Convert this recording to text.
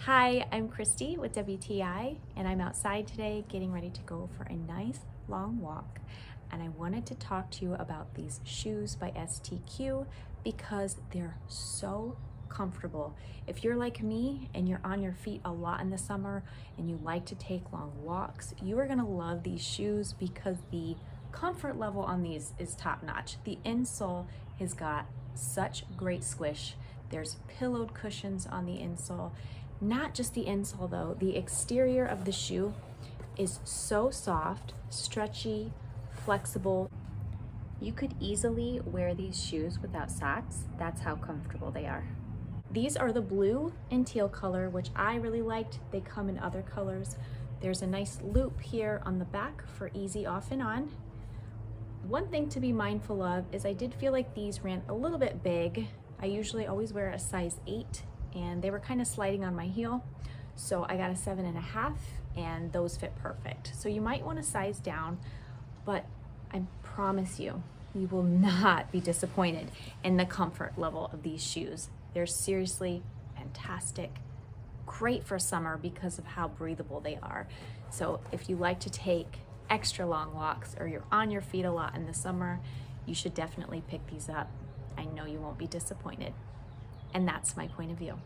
Hi, I'm Christy with WTI, and I'm outside today getting ready to go for a nice long walk. And I wanted to talk to you about these shoes by STQ because they're so comfortable. If you're like me and you're on your feet a lot in the summer and you like to take long walks, you are gonna love these shoes because the comfort level on these is top notch. The insole has got such great squish. There's pillowed cushions on the insole. Not just the insole though, the exterior of the shoe is so soft, stretchy, flexible. You could easily wear these shoes without socks. That's how comfortable they are. These are the blue and teal color, which I really liked. They come in other colors. There's a nice loop here on the back for easy off and on. One thing to be mindful of is I did feel like these ran a little bit big. I usually always wear a size 8 and they were kind of sliding on my heel. So I got a 7.5 and those fit perfect. So you might want to size down, but I promise you, you will not be disappointed in the comfort level of these shoes. They're seriously fantastic, great for summer because of how breathable they are. So if you like to take extra long walks or you're on your feet a lot in the summer, you should definitely pick these up. I know you won't be disappointed. And that's my point of view.